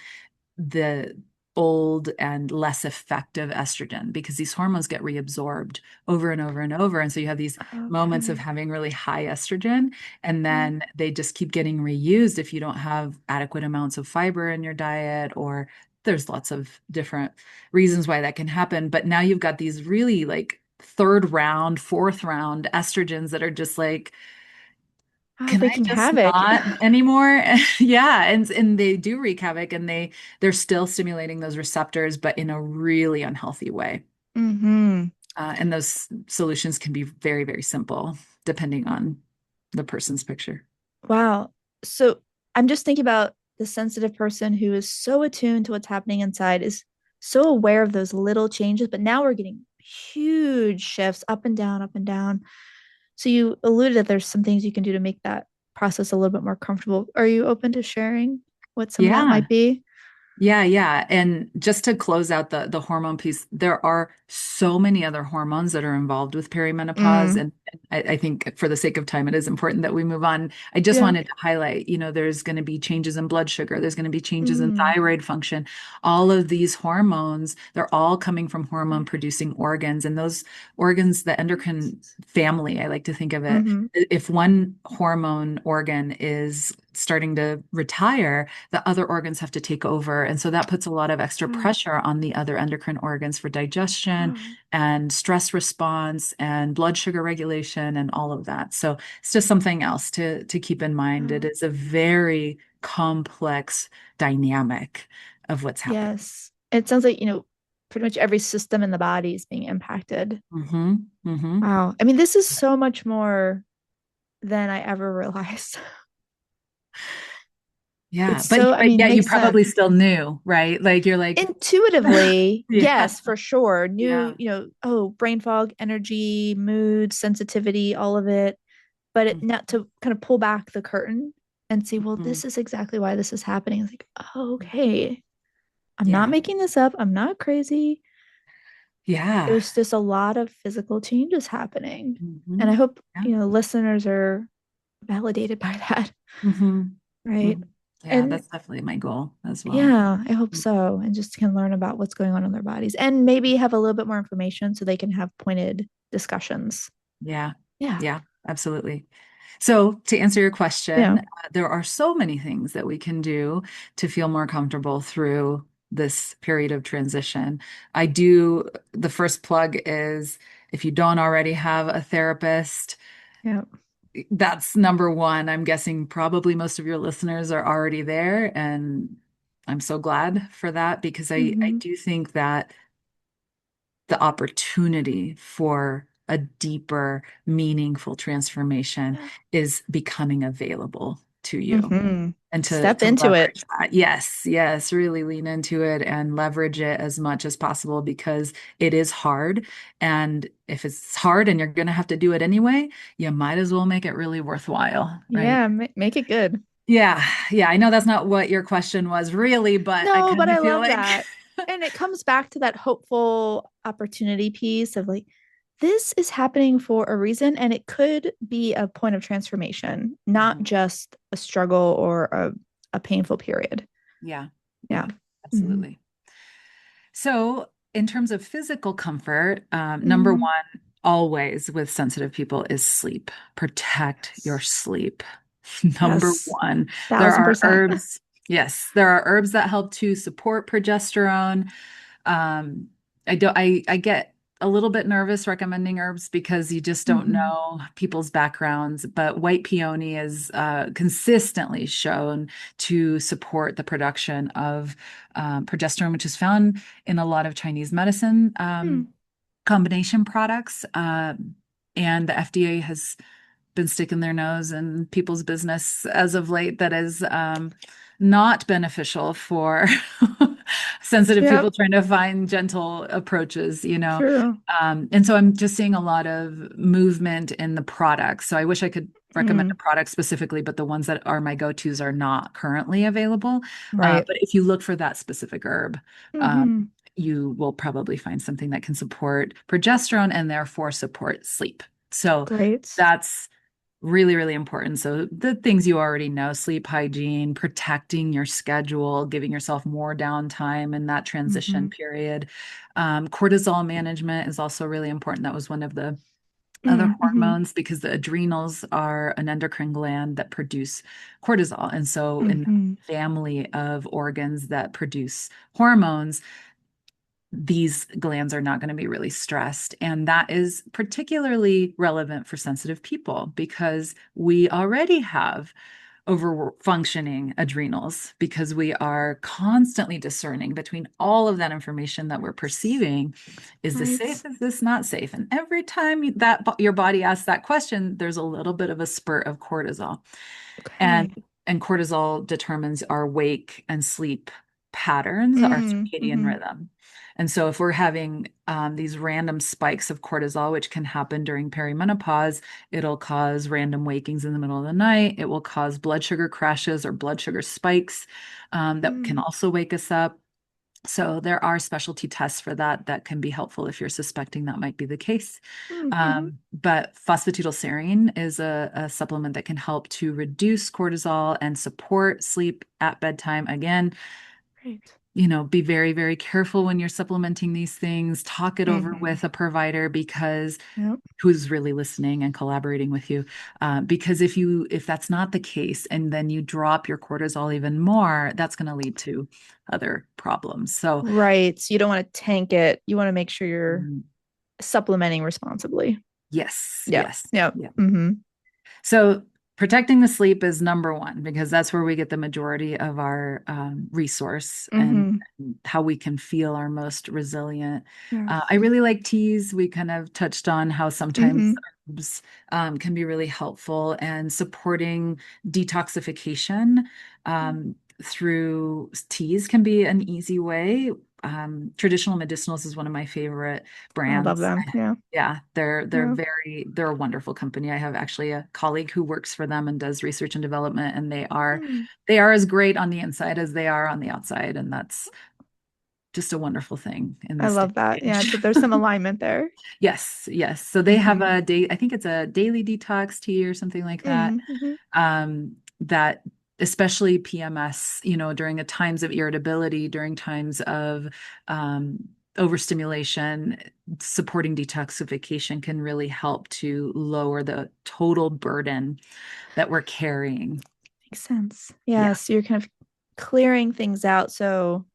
the old and less effective estrogen because these hormones get reabsorbed over and over and over. And so you have these moments of Okay. having really high estrogen, and Yeah. then they just keep getting reused if you don't have adequate amounts of fiber in your diet, or there's lots of different reasons why that can happen. But now you've got these really like third round, fourth round estrogens that are just like, Wow, can I wreaking just havoc. not anymore? Yeah, and they do wreak havoc, and they're still stimulating those receptors, but in a really unhealthy way. Mm-hmm. And those solutions can be very, very simple, depending on the person's picture. Wow. So I'm just thinking about the sensitive person who is so attuned to what's happening inside, is so aware of those little changes, but now we're getting huge shifts up and down, up and down. So you alluded that there's some things you can do to make that process a little bit more comfortable. Are you open to sharing what some of that Yeah. might be? Yeah, yeah. And just to close out the hormone piece, there are so many other hormones that are involved with perimenopause. Mm, And I think for the sake of time, it is important that we move on. I just yeah. wanted to highlight, there's going to be changes in blood sugar, there's going to be changes in Mm, thyroid function. All of these hormones, they're all coming from hormone producing organs. And those organs, the endocrine family, I like to think of it, mm-hmm. if one hormone organ is starting to retire, the other organs have to take over. And so that puts a lot of extra Wow. pressure on the other endocrine organs for digestion Wow. and stress response and blood sugar regulation and all of that. So it's just something else to keep in mind. It Wow. is a very complex dynamic of what's happening. Yes. It sounds like, pretty much every system in the body is being impacted. Hmm. Hmm. Wow. I mean, this is so much more than I ever realized. Yeah, It's so, I but mean, yeah, you makes probably sense. still knew, right? Like you're like, Intuitively, yeah, yes, for sure. New, yeah. oh, brain fog, energy, mood, sensitivity, all of it. But it not to kind of pull back the curtain and see, well, Mhm. this is exactly why this is happening. It's like, oh, okay. I'm not Yeah. making this up. I'm not crazy. Yeah. There's just a lot of physical changes happening. And I Hmm. hope, Yeah. listeners are validated by that. Hmm. Right. Hmm. Yeah, And that's definitely my goal as well. yeah, I hope so. And just can learn about what's going on in their bodies and maybe have a little bit more information so they can have pointed discussions. Yeah. Yeah. Yeah, absolutely. So, to answer your question, Yeah. there are so many things that we can do to feel more comfortable through this period of transition. The first plug is if you don't already have a therapist, Yeah. that's number one. I'm guessing probably most of your listeners are already there, and I'm so glad for that because I Mm-hmm. do think that the opportunity for a deeper, meaningful transformation Yeah. is becoming available to you. Mm-hmm. And Step to into it. leverage that. Yes, yes, really lean into it and leverage it as much as possible because it is hard. And if it's hard and you're going to have to do it anyway, you might as well make it really worthwhile, right? Yeah. Make it good. Yeah, yeah, I know that's not what your question was really, but I No, but kind I of feel love like, that. And it comes back to that hopeful opportunity piece of like, this is happening for a reason, and it could be a point of transformation, not Mhm. just a struggle or a painful period. Yeah, Yeah. yeah, Mm-hmm. absolutely. So, in terms of physical comfort, number Mm-hmm. one, always with sensitive people is sleep. Protect your Yes. sleep. Number Yes. one, there are 1000%. herbs. Yes, there are herbs that help to support progesterone. Um, I get a little bit nervous recommending herbs because you just don't Hmm. know people's backgrounds, but white peony is consistently shown to support the production of progesterone, which is found in a lot of Chinese medicine combination products. And the FDA has been sticking their nose in people's business as of late that is not beneficial for sensitive people Yep. trying to find gentle approaches, you know. True. And so I'm just seeing a lot of movement in the products. So I wish I could recommend a Mm. product specifically, but the ones that are my go-tos are not currently available. Right. But if you look for that specific herb, um, Hmm. you will probably find something that can support progesterone and therefore support sleep. So Great. that's really, really important. So the things you already know, sleep hygiene, protecting your schedule, giving yourself more downtime in that transition Hmm. period. Cortisol management is also really important. That was one of the other Mm-hmm. hormones because the adrenals are an endocrine gland that produce cortisol. And so in the Hmm. family of organs that produce hormones, these glands are not going to be really stressed. And that is particularly relevant for sensitive people because we already have over functioning adrenals because we are constantly discerning between all of that information that we're perceiving. Is this safe? Right. Is this not safe? And every time that your body asks that question, there's a little bit of a spurt of cortisol. And Okay. and cortisol determines our wake and sleep patterns, our circadian Mm-hmm. rhythm. And so if we're having these random spikes of cortisol, which can happen during perimenopause, it'll cause random wakings in the middle of the night. It will cause blood sugar crashes or blood sugar spikes that can also wake us up. So there are specialty tests for that that can be helpful if you're suspecting that might be the case. Mm-hmm. But phosphatidylserine is a supplement that can help to reduce cortisol and support sleep at bedtime. Again, Great. be very, very careful when you're supplementing these things. Talk it over Mm-hmm. with a provider because Yep. who's really listening and collaborating with you. Because if that's not the case, and then you drop your cortisol even more, that's going to lead to other problems. So, Right. So you don't want to tank it. You want to make sure you're mm, supplementing responsibly. yes, Yep. yes, Yep. yeah. Mm-hmm. So protecting the sleep is number one because that's where we get the majority of our resource and Mm-hmm. how we can feel our most resilient. Yes. I really like teas. We kind of touched on how sometimes Mm-hmm. herbs can be really helpful and supporting detoxification through teas can be an easy way. Traditional Medicinals is one of my favorite I love brands. them. Yeah. Yeah, Yeah. they're a wonderful company. I have actually a colleague who works for them and does research and development, and Mm. they are as great on the inside as they are on the outside, and that's just a wonderful thing in I this day love that. and Yeah. age. So there's some alignment there. Yes, yes. So they have Mm-hmm. a day, I think it's a daily detox tea or something like that. Mm-hmm. That especially PMS, during the times of irritability, during times of overstimulation, supporting detoxification can really help to lower the total burden that we're carrying. Makes sense. Yeah. Yeah. So you're kind of clearing things out. So,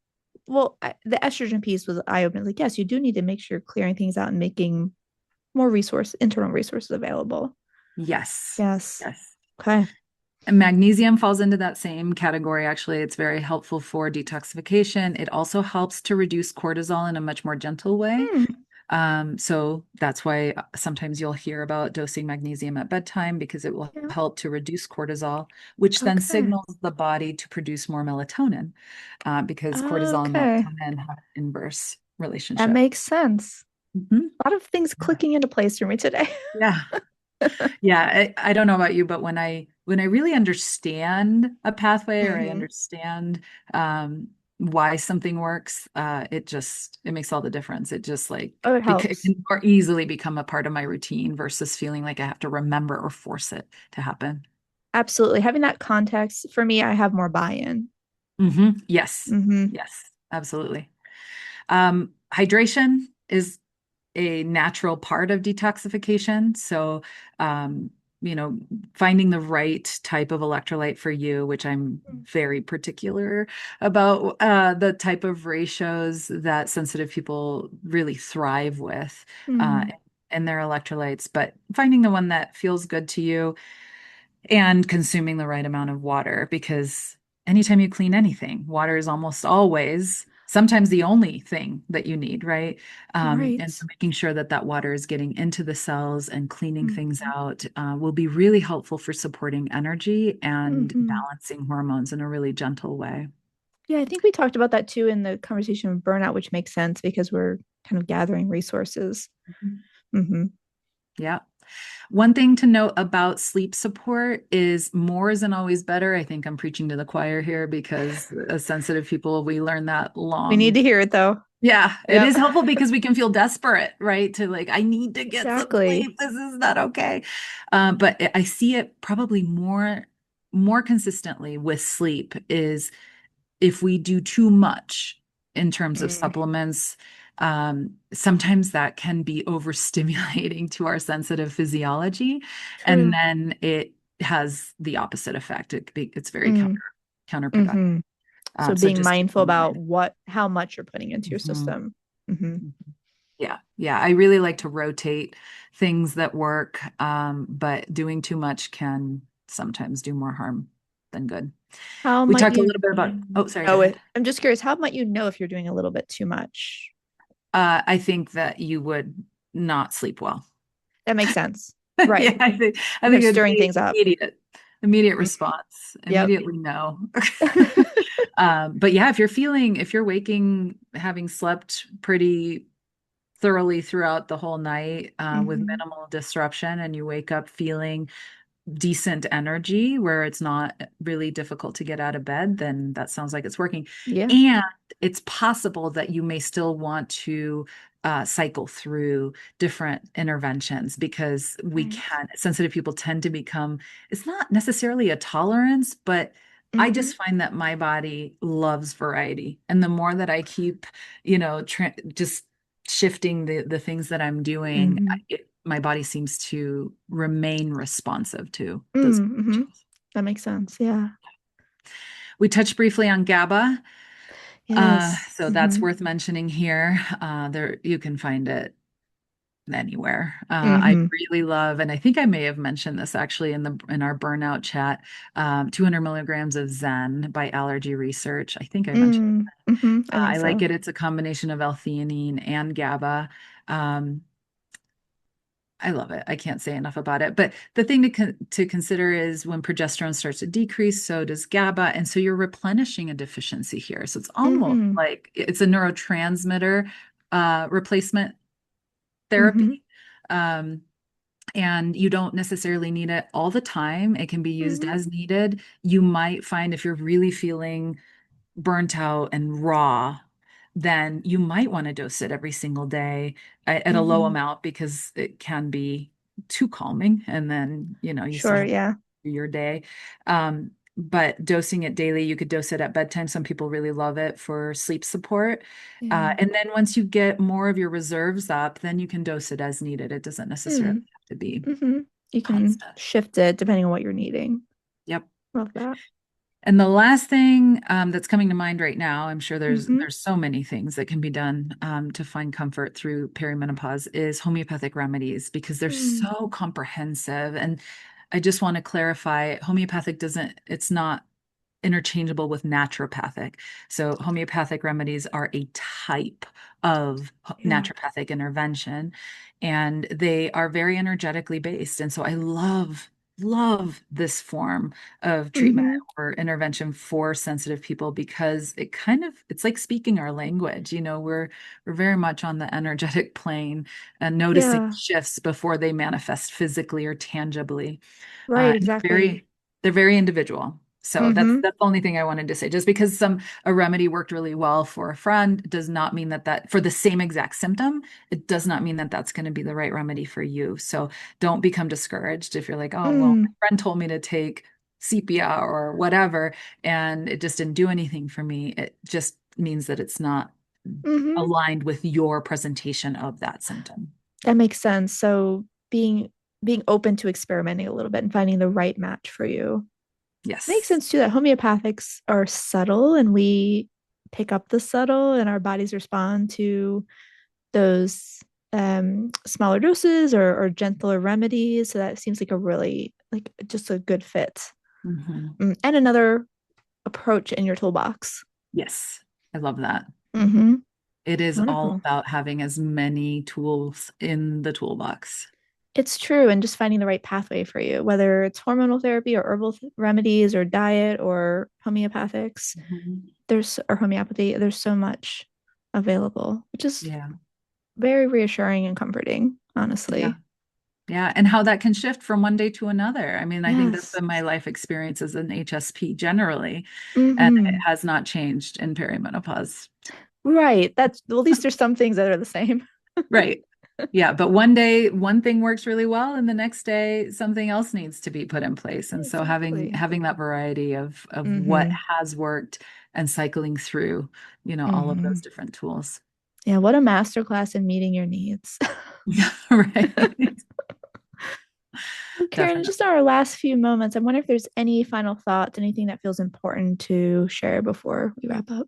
well, the estrogen piece was eye-opening. Like, yes, you do need to make sure you're clearing things out and making more internal resources available. Yes. Yes. Yes. Okay. And magnesium falls into that same category. Actually, it's very helpful for detoxification. It also helps to reduce cortisol in a much more gentle way. Hmm. So that's why sometimes you'll hear about dosing magnesium at bedtime because it will Yeah. help to reduce cortisol, which then Okay. signals the body to produce more melatonin, because cortisol and Okay. melatonin have an inverse That relationship. makes sense. Mhm. A lot of things clicking into place for me today. Yeah. Yeah. I don't know about you, but when I really understand a pathway or I Hmm. understand why something works, it makes all the difference. It just Oh, it it helps. can more easily become a part of my routine versus feeling like I have to remember or force it to happen. Absolutely. Having that context for me, I have more buy-in. Yes. Hmm. Yes, absolutely. Hydration is a natural part of detoxification. So, um, you know, finding the right type of electrolyte for you, which I'm very particular about, the type of ratios that sensitive people really thrive with, uh, Mm, in their electrolytes, but finding the one that feels good to you and consuming the right amount of water, because anytime you clean anything, water is almost always sometimes the only thing that you need, right? And right. so making sure that that water is getting into the cells and cleaning things Mhm. out, will be really helpful for supporting energy and Mhm. balancing hormones in a really gentle way. Yeah, I think we talked about that too in the conversation of burnout, which makes sense because we're kind of gathering resources. Mhm. Hmm. Yeah. One thing to note about sleep support is more isn't always better. I think I'm preaching to the choir here because as sensitive people, we learn that We need long. to hear it though. Yeah, it Yep. is helpful because we can feel desperate, right? To like, I need to get some Exactly. sleep. This is not okay. But I see it probably more consistently with sleep is if we do too much in terms of Mm, supplements, sometimes that can be overstimulating to our sensitive physiology, and true. then it has the opposite effect. It's very Mm, counterproductive. hmm. So So being just keep mindful in about mind. how much you're putting into your Mhm. system. Hmm. Mhm. Yeah, yeah. I really like to rotate things that work, but doing too much can sometimes do more harm than good. How We might talked a you little bit about, oh, sorry, go know ahead. it? I'm just curious, how might you know if you're doing a little bit too much? I think that you would not sleep well. That makes sense. Yeah, Right. I You're think it'd stirring be things up. immediate Mhm. response, Yep. immediately no. But yeah, if you're waking, having slept pretty thoroughly throughout the whole night, with Hmm. minimal disruption, and you wake up feeling decent energy where it's not really difficult to get out of bed, then that sounds like it's working. Yeah. And it's possible that you may still want to, cycle through different interventions because Right. sensitive people tend to become, it's not necessarily a tolerance, but I Hmm. just find that my body loves variety. And the more that I keep, just shifting the things that I'm doing, Hmm. my body seems to remain responsive to those Mm-hmm. changes. That makes sense. Yeah. We touched briefly on GABA, Yes. so that's Hmm. worth mentioning here. There you can find it anywhere. I Hmm. really love, and I think I may have mentioned this actually in our burnout chat. 200 milligrams of Zen by Allergy Research. I think I mentioned. Mm-hmm. I think I like so. it. It's a combination of L-theanine and GABA. Um, I love it. I can't say enough about it. But the thing to consider is when progesterone starts to decrease, so does GABA, and so you're replenishing a deficiency here. So it's almost Hmm. like it's a neurotransmitter, replacement Hmm. therapy. Um, and you don't necessarily need it all the time. It can be used Hmm. as needed. You might find if you're really feeling burnt out and raw, then you might want to dose it every single day at a low Hmm. amount because it can be too calming. And then, you still Sure. have Yeah. your day. But dosing it daily, you could dose it at bedtime. Some people really love it for sleep support. Yeah. And then once you get more of your reserves up, then you can dose it as needed. It doesn't necessarily Mm. have to be Hmm. You can constant. shift it depending on what you're needing. Yep. Love that. And the last thing, that's coming to mind right now, I'm sure Hmm. there's so many things that can be done, to find comfort through perimenopause, is homeopathic remedies because they're Mm. so comprehensive. And I just want to clarify, homeopathic doesn't, it's not interchangeable with naturopathic. So homeopathic remedies are a type of Yeah. naturopathic intervention, and they are very energetically based. And so I love this form of treatment Hmm. or intervention for sensitive people because it's like speaking our language. We're very much on the energetic plane and noticing Yeah. shifts before they manifest physically or tangibly. Right. And Exactly. they're very individual. So Hmm. that's the only thing I wanted to say. Just because a remedy worked really well for a friend does not mean that for the same exact symptom, it does not mean that that's going to be the right remedy for you. So don't become discouraged if you're like, oh, well, Mm. my friend told me to take sepia or whatever, and it just didn't do anything for me. It just means that it's not Hmm. aligned with your presentation of that symptom. That makes sense. So being open to experimenting a little bit and finding the right match for you makes Yes. sense too. That homeopathics are subtle and we pick up the subtle and our bodies respond to those smaller doses or gentler remedies. So that seems like a really like just a good fit. Mhm. And another approach in your toolbox. Yes. I love that. Mm-hmm. It is all Wonderful. about having as many tools in the toolbox. It's true. And just finding the right pathway for you, whether it's hormonal therapy or herbal remedies or diet or homeopathics, Mhm. or homeopathy, there's so much available, which is Yeah. very reassuring and comforting, Yeah. honestly. Yeah. And how that can shift from one day to another. I mean, I think that's Yes. been my life experience as an HSP generally, and it Hmm. has not changed in perimenopause. Right. That's well, at least there's some things that are the same. Right. Yeah, but one day one thing works really well and the next day something else needs to be put in place. And so Exactly. having that variety of what Hmm. has worked and cycling through, all of those Hmm. different tools. Yeah, what a masterclass in meeting your needs. Yeah, right. Karen, Definitely. just in our last few moments, I wonder if there's any final thoughts, anything that feels important to share before we wrap up.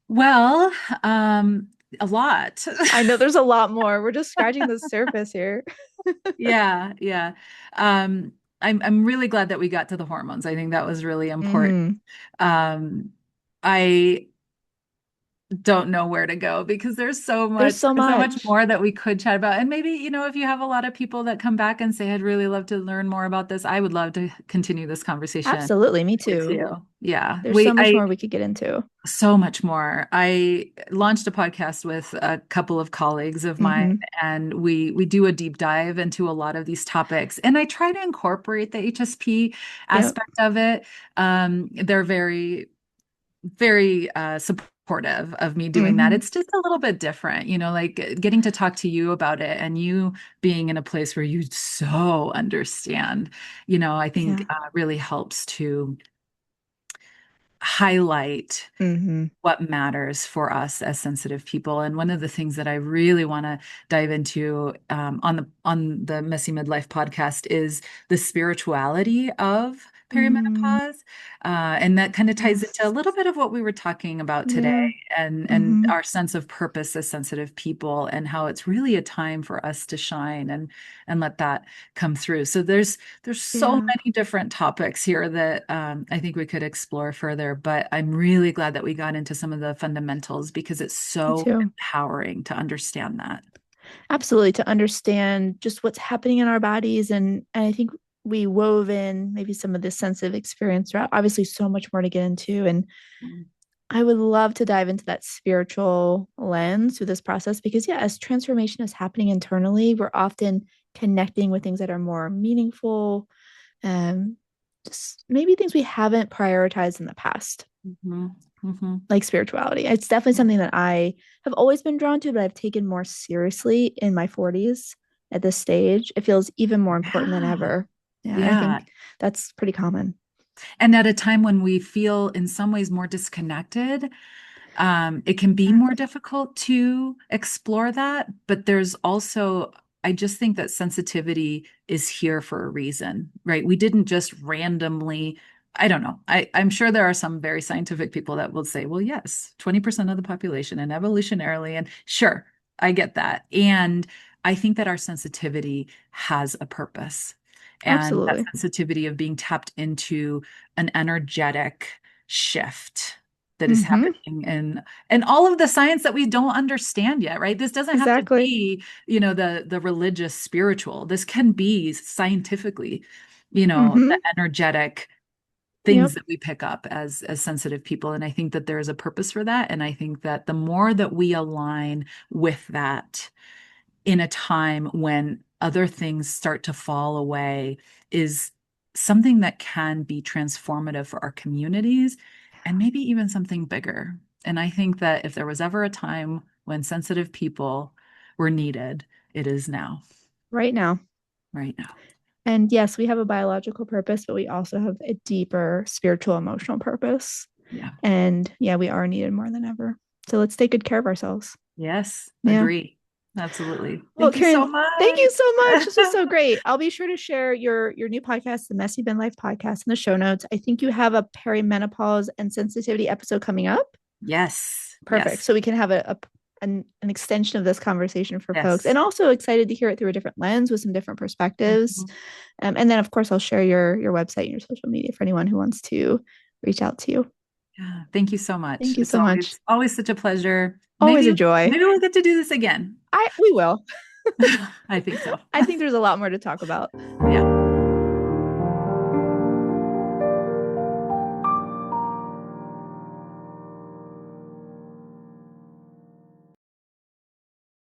Well, a lot. I know there's a lot more. We're just scratching the surface here. Yeah, yeah. Um, I'm really glad that we got to the hormones. I think that was really important. Hmm. Um, I don't know where to go because There's so there's so much much. more that we could chat about. And maybe, if you have a lot of people that come back and say, I'd really love to learn more about this, I would love to continue this conversation Absolutely, me with too. you. Yeah. There's so much more we could get into. So much more. I launched a podcast with a couple of colleagues of mine, Hmm. and we do a deep dive into a lot of these topics. And I try to incorporate the HSP Yep. aspect of it. They're very supportive of me doing that. Hmm. It's just a little bit different, like getting to talk to you about it and you being in a place where you so understand, I think Yeah. really helps to highlight Hmm. what matters for us as sensitive people. And one of the things that I really want to dive into on the Messy Midlife podcast is the spirituality of Mm, perimenopause, and that kind of ties into a yes. little bit of what we were talking about today, Yeah. and Hmm. our sense of purpose as sensitive people, and how it's really a time for us to shine and let that come through. So there's so Yeah. many different topics here that I think we could explore further, but I'm really glad that we got into some of the fundamentals because it's Me so too. empowering to understand that. Absolutely. To understand just what's happening in our bodies. And I think we wove in maybe some of this sensitive experience throughout. Obviously, so much more to get into. And Mm. I would love to dive into that spiritual lens through this process because, yeah, as transformation is happening internally, we're often connecting with things that are more meaningful, um, just maybe things we haven't prioritized in the past, Mhm. Mhm. like spirituality. It's definitely something that I have always been drawn to, but I've taken more seriously in my 40s at this stage. It feels even more important than Yeah. ever. Yeah. And I Yeah. think that's pretty common. And at a time when we feel in some ways more disconnected, it can be more Exactly. difficult to explore that, but there's also, I just think that sensitivity is here for a reason, right? We didn't just randomly, I don't know. I'm sure there are some very scientific people that will say, well, yes, 20% of the population and evolutionarily, and sure, I get that. And I think that our sensitivity has a purpose. And that Absolutely. sensitivity of being tapped into an energetic shift that is Hmm. happening and all of the science that we don't understand yet, right? This doesn't have to Exactly. be, the religious spiritual. This can be scientifically, the Hmm. energetic things Yep. that we pick up as sensitive people. And I think that there is a purpose for that. And I think that the more that we align with that in a time when other things start to fall away is something that can be transformative for our communities and maybe even something bigger. And I think that if there was ever a time when sensitive people were needed, it is now, Right now. right now. And yes, we have a biological purpose, but we also have a deeper spiritual, emotional purpose. Yeah. And yeah, we are needed more than ever. So let's take good care of ourselves. Yes, Yeah. agree. Absolutely. Well, Thank you so Karen, thank you much. so much. This was so great. I'll be sure to share your new podcast, the Messy Midlife podcast, in the show notes. I think you have a perimenopause and sensitivity episode coming up. Yes. Perfect. Yes. So we can have an extension of this conversation for folks, and Yes. also excited to hear it through a different lens with some different perspectives. Mhm. And then, of course, I'll share your website and your social media for anyone who wants to reach out to you. Yeah. Thank you so much. Thank you It's so much. always such a pleasure. Always a Maybe joy. maybe we'll get to do this again. We will. I think so. I think there's a lot more to talk about. Yeah.